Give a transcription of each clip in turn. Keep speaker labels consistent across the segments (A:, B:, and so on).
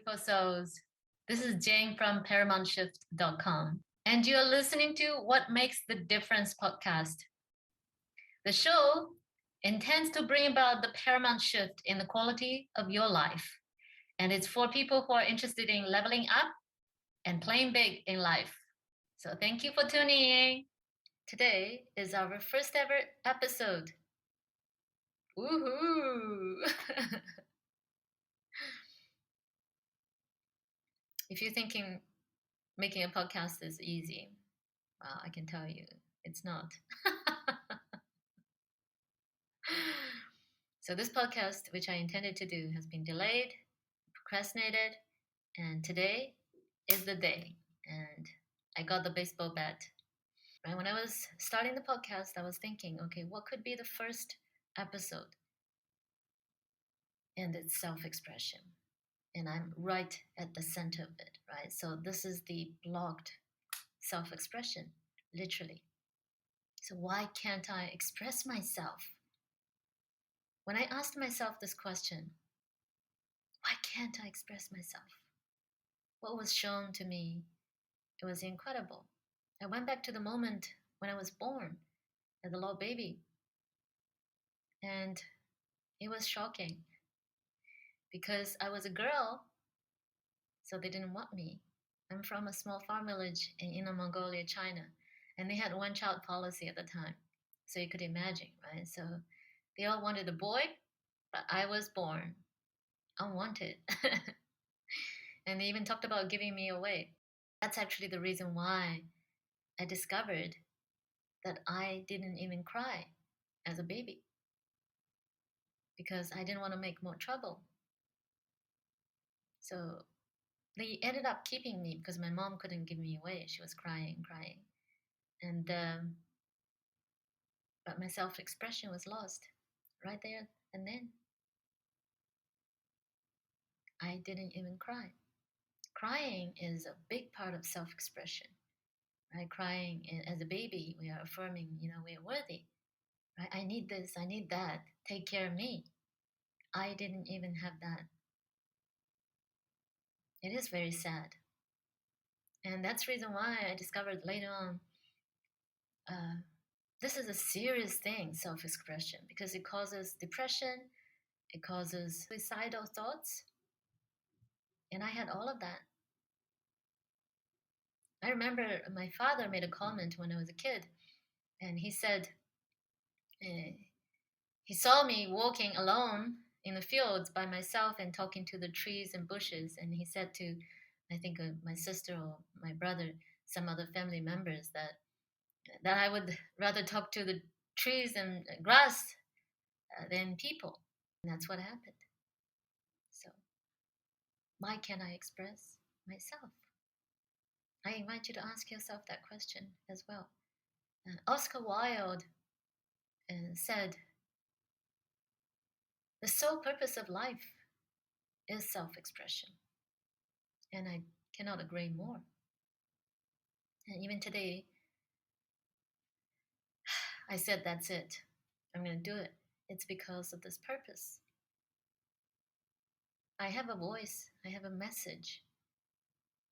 A: beautiful souls. This is Jane from ParamountShift.com, and you're listening to What Makes the Difference podcast. The show intends to bring about the paramount shift in the quality of your life, and it's for people who are interested in leveling up and playing big in life. So, thank you for tuning in. Today is our first ever episode. Woohoo! If you're thinking making a podcast is easy, well, I can tell you it's not. So, this podcast, which I intended to do, has been delayed, procrastinated, and today is the day. And I got the baseball bat. And when I was starting the podcast, I was thinking, okay, what could be the first episode? And it's self expression. And I'm right at the center of it, right? So, this is the blocked self expression, literally. So, why can't I express myself? When I asked myself this question, why can't I express myself? What was shown to me, it was incredible. I went back to the moment when I was born as a little baby, and it was shocking because I was a girl, so they didn't want me. I'm from a small farm village in Inner Mongolia, China, and they had one child policy at the time. So you could imagine, right? So they all wanted a boy, but I was born unwanted. And they even talked about giving me away. That's actually the reason why I discovered that I didn't even cry as a baby because I didn't want to make more trouble. So they ended up keeping me because my mom couldn't give me away. She was crying. And but my self-expression was lost right there and then. I didn't even cry. Crying is a big part of self-expression, right? Crying as a baby, we are affirming, we are worthy, right? I need this, I need that. Take care of me. I didn't even have that. It is very sad. And that's the reason why I discovered later on this is a serious thing, self expression, because it causes depression, it causes suicidal thoughts. And I had all of that. I remember my father made a comment when I was a kid, and he said, he saw me walking alone in the fields by myself and talking to the trees and bushes. And he said to, I think, my sister or my brother, some other family members, that I would rather talk to the trees and grass than people. And that's what happened. So, why can't I express myself? I invite you to ask yourself that question as well. Oscar Wilde said, the sole purpose of life is self-expression. And I cannot agree more. And even today, I said, that's it. I'm going to do it. It's because of this purpose. I have a voice. I have a message.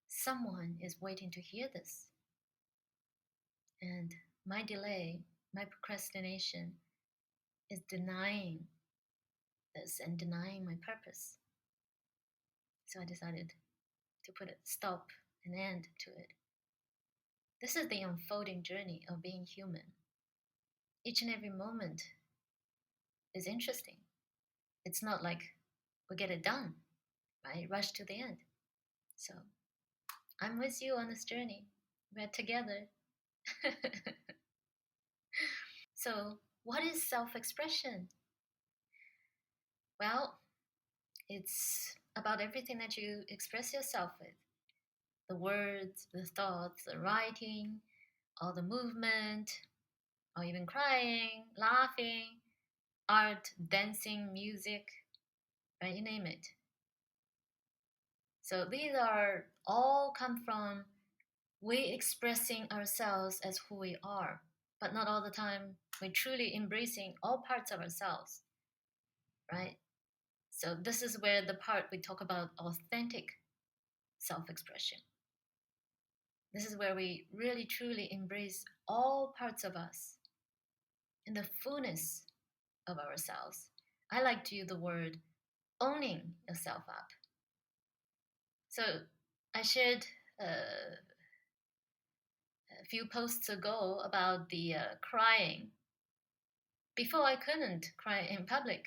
A: Someone is waiting to hear this. And my delay, my procrastination is denying this and denying my purpose. So I decided to put a stop, an end to it. This is the unfolding journey of being human. Each and every moment is interesting. It's not like we get it done, right? Rush to the end. So I'm with you on this journey. We're together. So, what is self-expression? Well, it's about everything that you express yourself with. The words, the thoughts, the writing, all the movement, or even crying, laughing, art, dancing, music, right? You name it. So these are all come from we expressing ourselves as who we are, but not all the time we're truly embracing all parts of ourselves, right? So this is where the part we talk about authentic self-expression. This is where we really truly embrace all parts of us in the fullness of ourselves. I like to use the word owning yourself up. So I shared a few posts ago about the crying. Before I couldn't cry in public.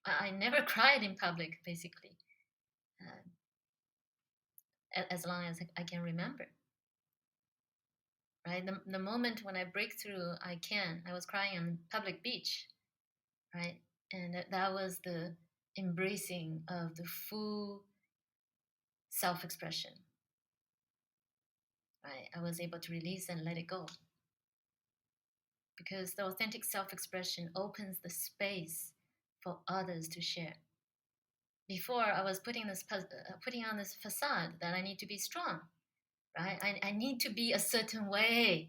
A: I never cried in public, basically, as long as I can remember. Right, the moment when I break through, I was crying on public beach, right, and that was the embracing of the full self-expression. Right, I was able to release and let it go because the authentic self-expression opens the space for others to share. Before I was putting on this facade that I need to be strong, right? I need to be a certain way.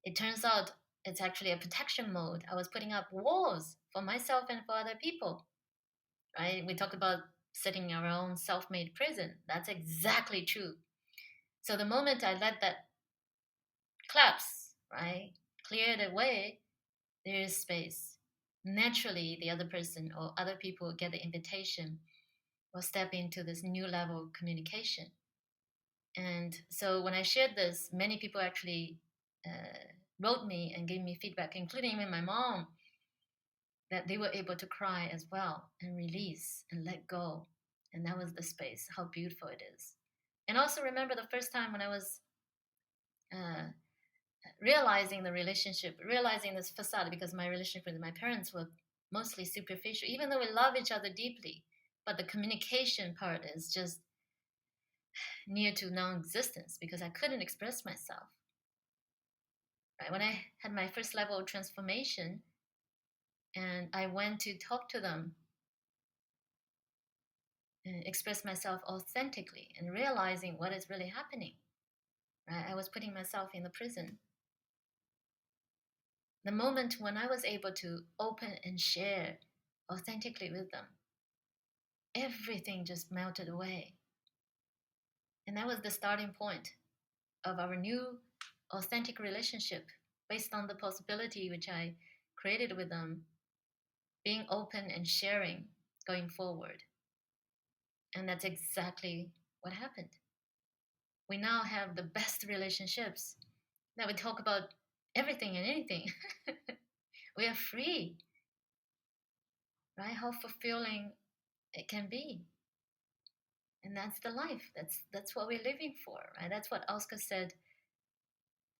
A: It turns out it's actually a protection mode. I was putting up walls for myself and for other people, right? We talked about setting our own self-made prison. That's exactly true. So the moment I let that collapse, right, clear the way, there is space. Naturally, the other person or other people get the invitation or step into this new level of communication. And so when I shared this, many people actually wrote me and gave me feedback, including even my mom, that they were able to cry as well and release and let go. And that was the space, how beautiful it is. And also remember the first time when I was uh, realizing the relationship, realizing this facade, because my relationship with my parents was mostly superficial, even though we love each other deeply. But the communication part is just near to non-existence because I couldn't express myself. Right? When I had my first level of transformation and I went to talk to them and express myself authentically and realizing what is really happening. Right? I was putting myself in the prison. The moment when I was able to open and share authentically with them, everything just melted away. And that was the starting point of our new authentic relationship based on the possibility which I created with them, being open and sharing going forward. And that's exactly what happened. We now have the best relationships. Now we talk about everything and anything. We are free, right? How fulfilling it can be. And that's the life. That's what we're living for, right? That's what Oscar said.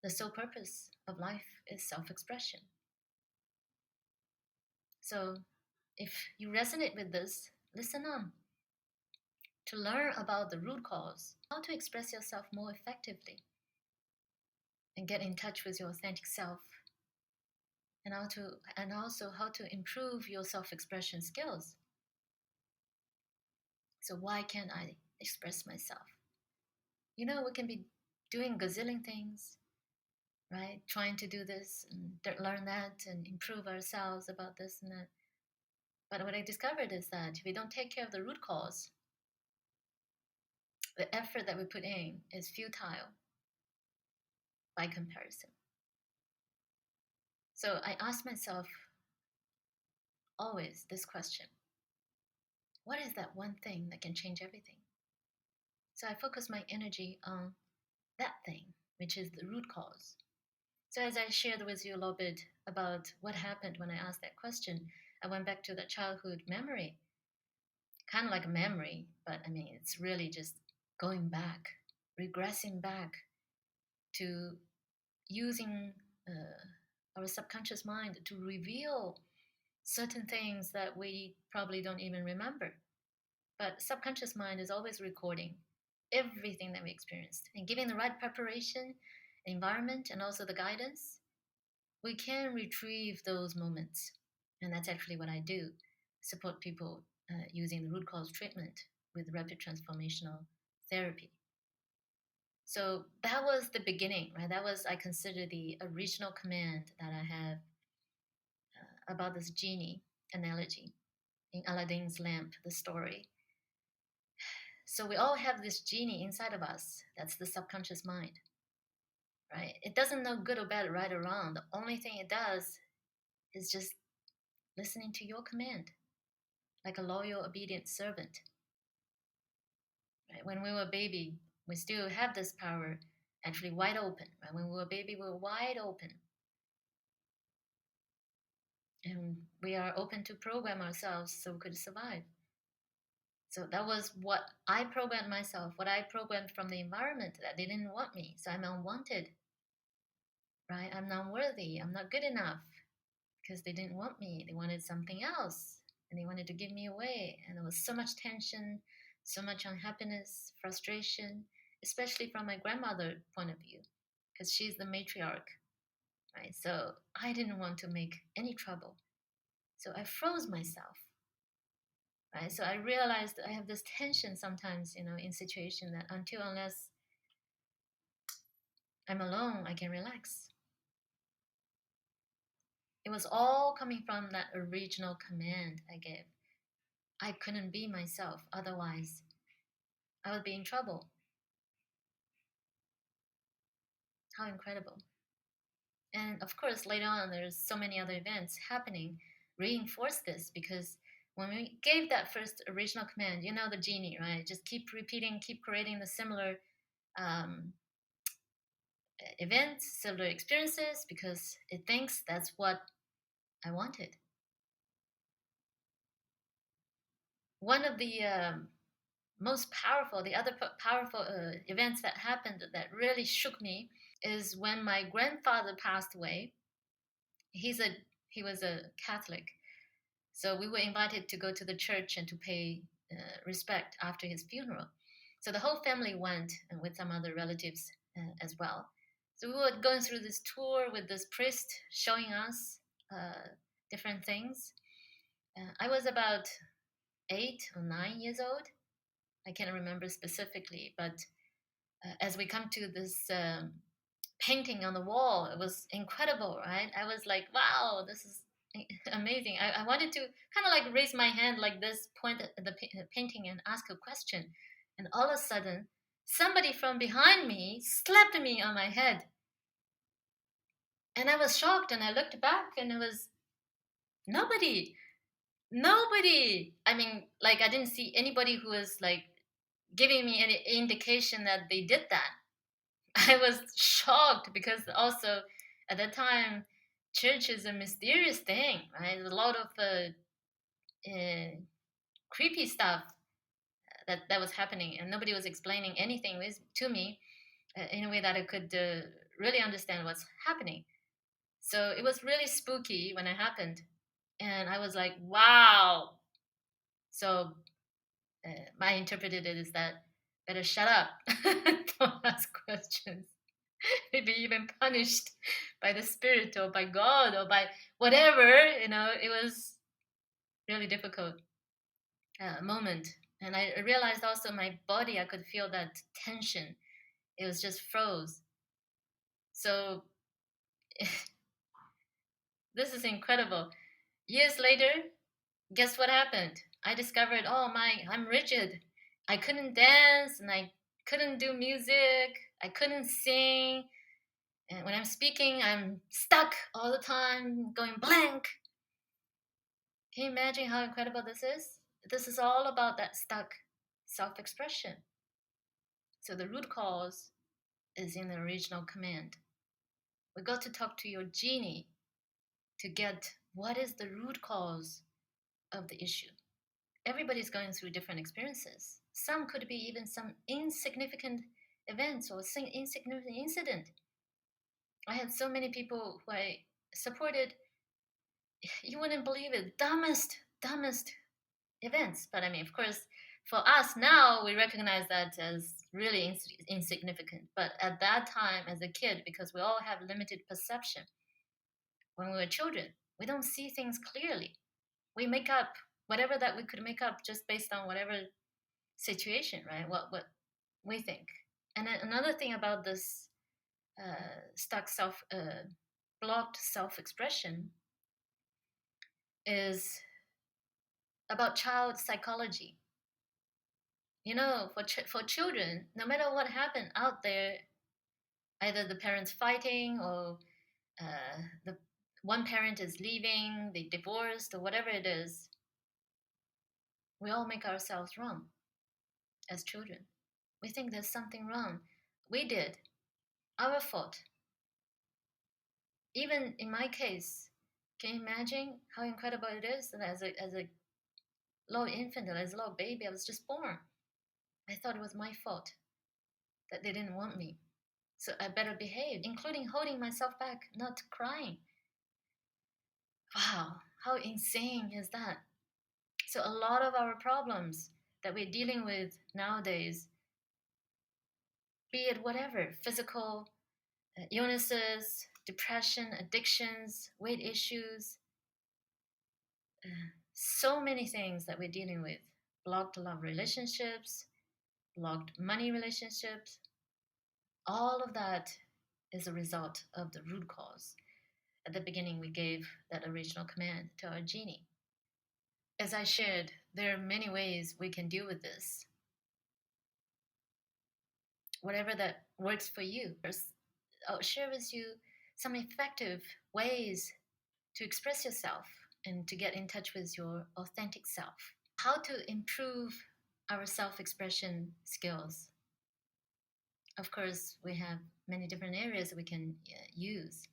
A: The sole purpose of life is self-expression. So if you resonate with this, listen on. To learn about the root cause, how to express yourself more effectively, and get in touch with your authentic self, and also how to improve your self-expression skills. So why can't I express myself? You know, we can be doing gazillion things, right? Trying to do this and learn that and improve ourselves about this and that. But what I discovered is that if we don't take care of the root cause, the effort that we put in is futile by comparison. So I ask myself always this question: what is that one thing that can change everything? So I focus my energy on that thing, which is the root cause. So as I shared with you a little bit about what happened when I asked that question, I went back to that childhood memory, kind of like a memory, but I mean, it's really just going back, regressing back to using our subconscious mind to reveal certain things that we probably don't even remember. But subconscious mind is always recording everything that we experienced and giving the right preparation, environment, and also the guidance, we can retrieve those moments. And that's actually what I do, support people using the root cause treatment with rapid transformational therapy. So that was the beginning, right? That was, I consider, the original command that I have about this genie analogy. in Aladdin's lamp, the story. So we all have this genie inside of us. That's the subconscious mind, right? It doesn't know good or bad, right or wrong. The only thing it does is just listening to your command, like a loyal, obedient servant. Right? When we were a baby, we still have this power actually wide open. Right? When we were a baby, we were wide open. And we are open to program ourselves so we could survive. So that was what I programmed myself, what I programmed from the environment that they didn't want me. So I'm unwanted, right? I'm not worthy. I'm not good enough because they didn't want me. They wanted something else and they wanted to give me away. And there was so much tension, so much unhappiness, frustration, especially from my grandmother point of view, because she's the matriarch, right? So I didn't want to make any trouble. So I froze myself, right? So I realized I have this tension sometimes, in situation that unless I'm alone, I can relax. It was all coming from that original command I gave. I couldn't be myself, otherwise I would be in trouble. How incredible. And of course, later on, there's so many other events happening, reinforce this, because when we gave that first original command, the genie, right? Just keep repeating, keep creating the similar um, events, similar experiences, because it thinks that's what I wanted. One of the most powerful, the other powerful events that happened that really shook me is when my grandfather passed away. He's a he was a Catholic, so we were invited to go to the church and to pay respect after his funeral. So the whole family went, and with some other relatives as well. So we were going through this tour with this priest showing us different things. I was about 8 or 9 years old. I can't remember specifically, but as we come to this painting on the wall, it was incredible, right? I was like, wow, this is amazing. I wanted to kind of like raise my hand like this, point at the painting and ask a question. And all of a sudden, somebody from behind me slapped me on my head. And I was shocked and I looked back and it was nobody. Nobody. I mean, like, I didn't see anybody who was like giving me any indication that they did that. I was shocked because also at that time, church is a mysterious thing, right? There's a lot of creepy stuff that was happening, and nobody was explaining anything to me in a way that I could really understand what's happening. So it was really spooky when it happened, and I was like, "Wow!" So I interpreted it as that better shut up, don't ask questions. Maybe even punished by the spirit or by God or by whatever. It was really difficult moment. And I realized also my body, I could feel that tension. It was just froze. So this is incredible. Years later, guess what happened? I discovered, oh my, I'm rigid. I couldn't dance and I couldn't do music. I couldn't sing. And when I'm speaking, I'm stuck all the time, going blank. Can you imagine how incredible this is? This is all about that stuck self expression. So the root cause is in the original command. We got to talk to your genie to get what is the root cause of the issue. Everybody's going through different experiences. Some could be even some insignificant events or insignificant incident. I had so many people who I supported, you wouldn't believe it, dumbest events. But I mean, of course, for us now, we recognize that as really insignificant. But at that time, as a kid, because we all have limited perception, when we were children, we don't see things clearly. We make up whatever that we could make up just based on whatever situation, right? What we think. And then another thing about this stuck blocked self-expression is about child psychology. You know, for children, no matter what happened out there, either the parents fighting or the one parent is leaving, they divorced, or whatever it is, we all make ourselves wrong as children. We think there's something wrong. We did, our fault. Even in my case, can you imagine how incredible it is that as a little infant, as a little baby, I was just born. I thought it was my fault that they didn't want me. So I better behave, including holding myself back, not crying. Wow, how insane is that? So a lot of our problems that we're dealing with nowadays, be it whatever, physical illnesses, depression, addictions, weight issues, so many things that we're dealing with. Blocked love relationships, blocked money relationships, all of that is a result of the root cause. At the beginning, we gave that original command to our genie. As I shared, there are many ways we can deal with this. Whatever that works for you. I'll share with you some effective ways to express yourself and to get in touch with your authentic self. How to improve our self expression skills. Of course, we have many different areas we can use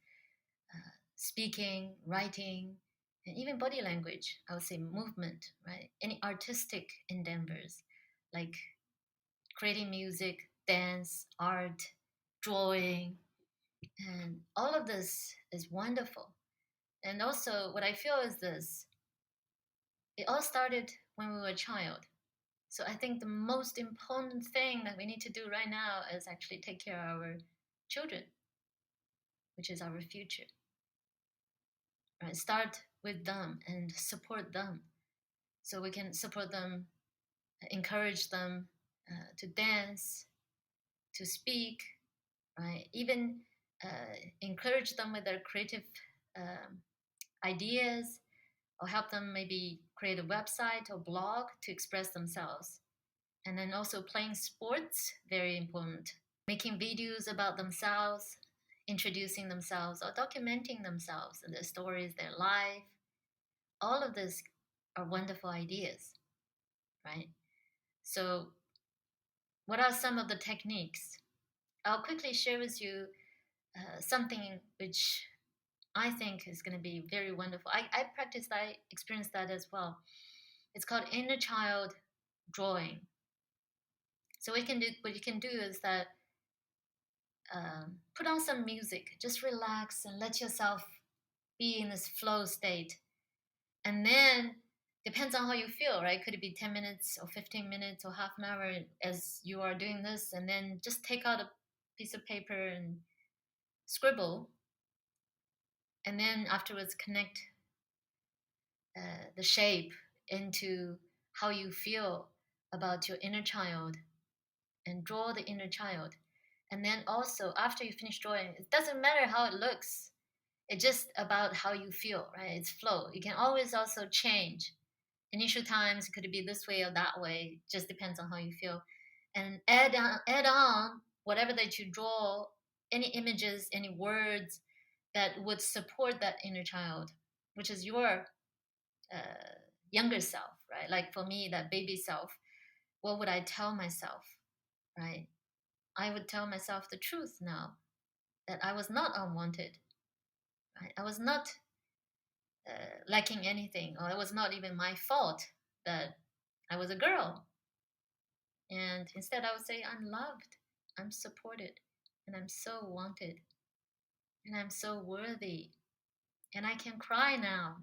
A: speaking, writing, and even body language. I would say movement, right? Any artistic endeavors like creating music, dance, art, drawing, and all of this is wonderful. And also, what I feel is this, it all started when we were a child. So I think the most important thing that we need to do right now is actually take care of our children, which is our future. Right? Start with them and support them. So we can support them, encourage them to dance, to speak, right? Even encourage them with their creative um, ideas, or help them maybe create a website or blog to express themselves. And then also playing sports, very important. Making videos about themselves, introducing themselves, or documenting themselves and their stories, their life. All of this are wonderful ideas, right? So, what are some of the techniques? I'll quickly share with you something which I think is going to be very wonderful. I practiced, I experienced that as well. It's called inner child drawing. So what you can do is that put on some music, just relax and let yourself be in this flow state. And then depends on how you feel, right? Could it be 10 minutes or 15 minutes or half an hour as you are doing this? And then just take out a piece of paper and scribble. And then afterwards, connect the shape into how you feel about your inner child and draw the inner child. And then also, after you finish drawing, it doesn't matter how it looks. It's just about how you feel, right? It's flow. You can always also change. Initial times could be this way or that way. Just depends on how you feel. And add on whatever that you draw, any images, any words that would support that inner child, which is your younger self, right? Like for me, that baby self, what would I tell myself, right? I would tell myself the truth now that I was not unwanted, right? I was not lacking anything, or it was not even my fault that I was a girl. And instead, I would say, I'm loved, I'm supported, and I'm so wanted, and I'm so worthy, and I can cry now.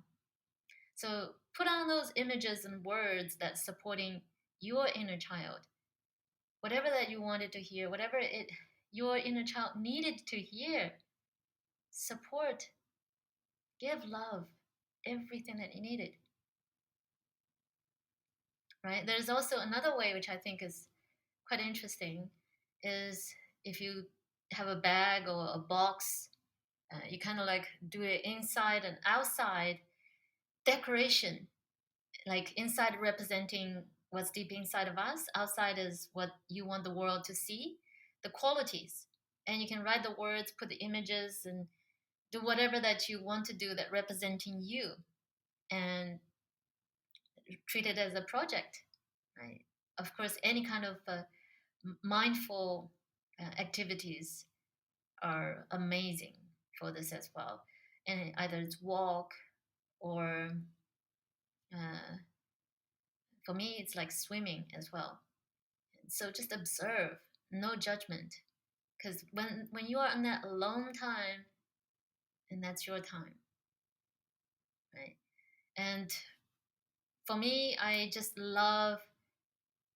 A: So put on those images and words that's supporting your inner child, whatever that you wanted to hear, whatever your inner child needed to hear. Support, give love, everything that it needed. Right? There's also another way which I think is quite interesting is if you have a bag or a box, you kind of like do it inside and outside decoration. Like inside representing what's deep inside of us, outside is what you want the world to see, the qualities. And you can write the words, put the images, and do whatever that you want to do that representing you, and treat it as a project, right? Of course, any kind of mindful activities are amazing for this as well. And either it's walk or uh, for me, it's like swimming as well. So just observe, no judgment. Because when you are in that alone time, and that's your time, right? And for me, I just love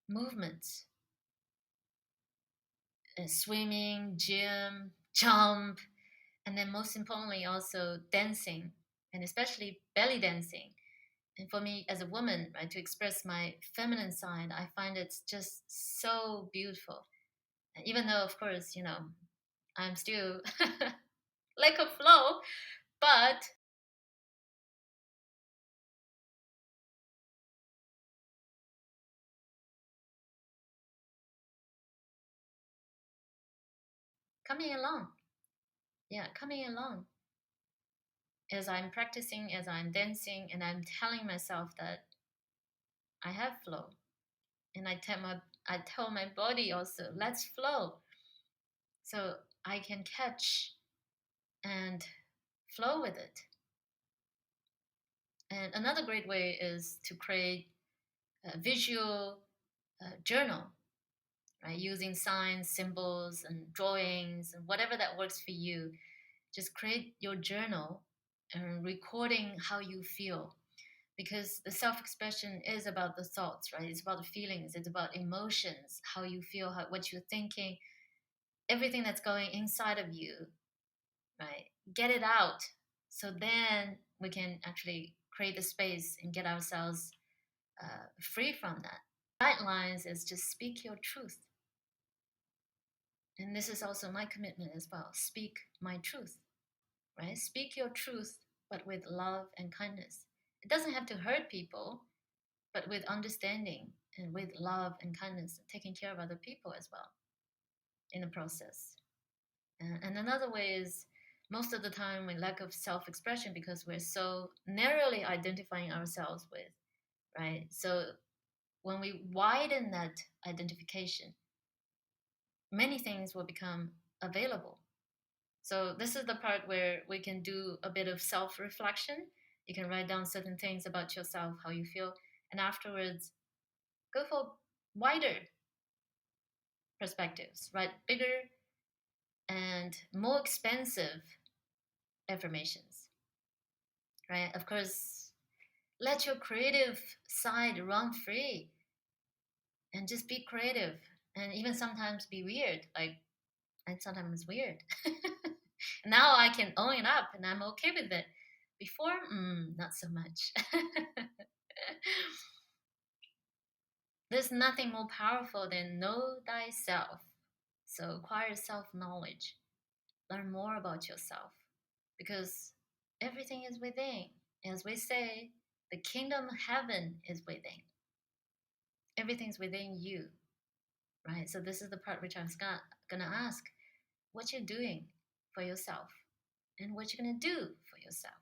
A: movements, swimming, gym, jump, and then most importantly, also dancing, and especially belly dancing. And for me, as a woman, right, to express my feminine side, I find it's just so beautiful. Even though, of course, I'm still like a flow, but coming along, yeah, coming along as I'm practicing, as I'm dancing, and I'm telling myself that I have flow, and I tell my body also, let's flow, so I can catch and flow with it. And another great way is to create a visual journal, right? Using signs, symbols, and drawings, and whatever that works for you. Just create your journal and recording how you feel. Because the self expression is about the thoughts, right? It's about the feelings, it's about emotions, how you feel, what you're thinking, everything that's going inside of you, right? Get it out. So then we can actually create the space and get ourselves free from that. Guidelines is just speak your truth. And this is also my commitment as well. Speak my truth, right? Speak your truth, but with love and kindness. It doesn't have to hurt people, but with understanding and with love and kindness, taking care of other people as well in the process. And another way is most of the time we lack of self expression because we're so narrowly identifying ourselves with, right? So when we widen that identification, many things will become available. So this is the part where we can do a bit of self-reflection. You can write down certain things about yourself, how you feel, and afterwards go for wider perspectives, right? Bigger and more expensive affirmations, right? Of course, let your creative side run free and just be creative and even sometimes be weird. Like, and sometimes it's weird. Now I can own it up and I'm okay with it. Before, not so much. There's nothing more powerful than know thyself. So acquire self knowledge, learn more about yourself because everything is within. As we say, the kingdom of heaven is within. Everything's within you, right? So this is the part which gonna ask what you're doing for yourself and what you're gonna do for yourself.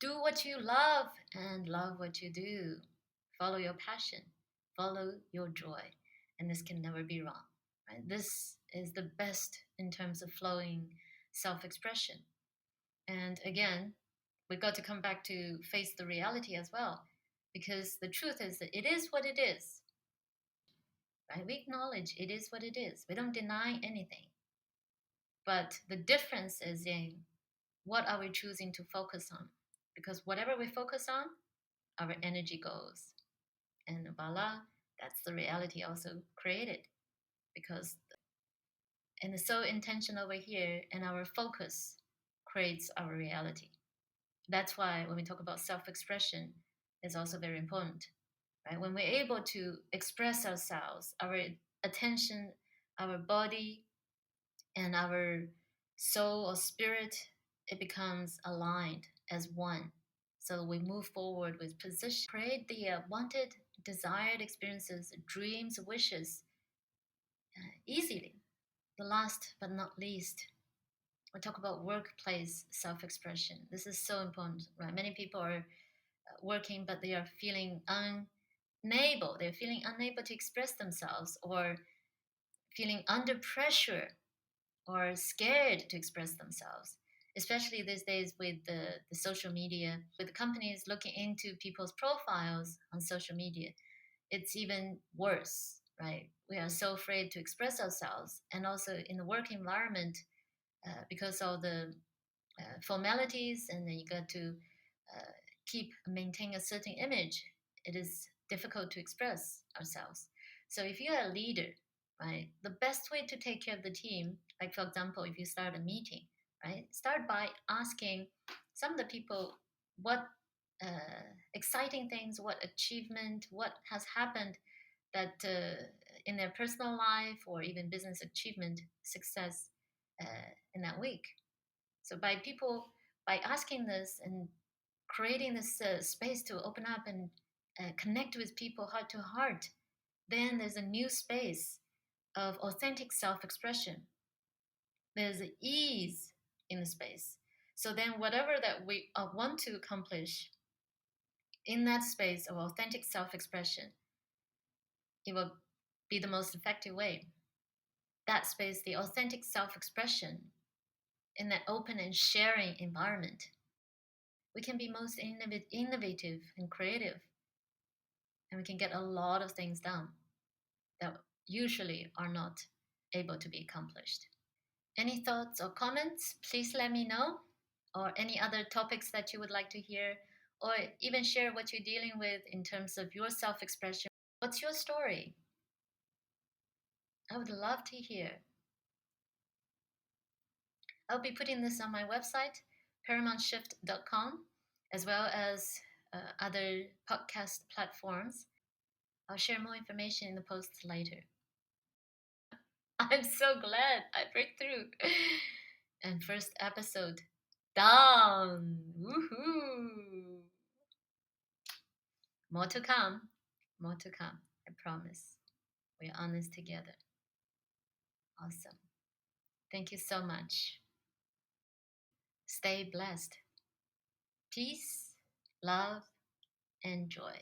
A: Do what you love and love what you do. Follow your passion, follow your joy, and this can never be wrong. Right? This is the best in terms of flowing self expression. And again, we've got to come back to face the reality as well, because the truth is that it is what it is. Right? We acknowledge it is what it is. We don't deny anything. But the difference is in what are we choosing to focus on? Because whatever we focus on, our energy goes. And voila, that's the reality also created. Because and the soul intention over here and our focus creates our reality. That's why when we talk about self-expression, is also very important. Right? When we're able to express ourselves, our attention, our body, and our soul or spirit, it becomes aligned as one. So we move forward with position, create the wanted, desired experiences, dreams, wishes easily. The last but not least, we talk about workplace self-expression. This is so important, right? Many people are working, but they are feeling unable. They're feeling unable to express themselves, or feeling under pressure, or scared to express themselves. Especially these days with the social media, with companies looking into people's profiles on social media, it's even worse, right? We are so afraid to express ourselves, and also in the work environment, because of the formalities, and then you got to uh, keep maintain a certain image. It is difficult to express ourselves. So if you're a leader, right, the best way to take care of the team, like for example, if you start a meeting, right, start by asking some of the people what exciting things, what achievement, what has happened that in their personal life or even business achievement success in that week. So by asking this and creating this space to open up and connect with people heart to heart, then there's a new space of authentic self-expression. There's ease in the space. So then whatever that we want to accomplish in that space of authentic self-expression, it will be the most effective way. That space, the authentic self-expression, in that open and sharing environment, we can be most innovative and creative, and we can get a lot of things done that usually are not able to be accomplished. Any thoughts or comments, please let me know, or any other topics that you would like to hear, or even share what you're dealing with in terms of your self expression. What's your story? I would love to hear. I'll be putting this on my website, ParamountShift.com, as well as other podcast platforms. I'll share more information in the posts later. I'm so glad I break through. And first episode done. Woohoo! More to come. More to come. I promise. We're on this together. Awesome. Thank you so much. Stay blessed. Peace, love, and joy.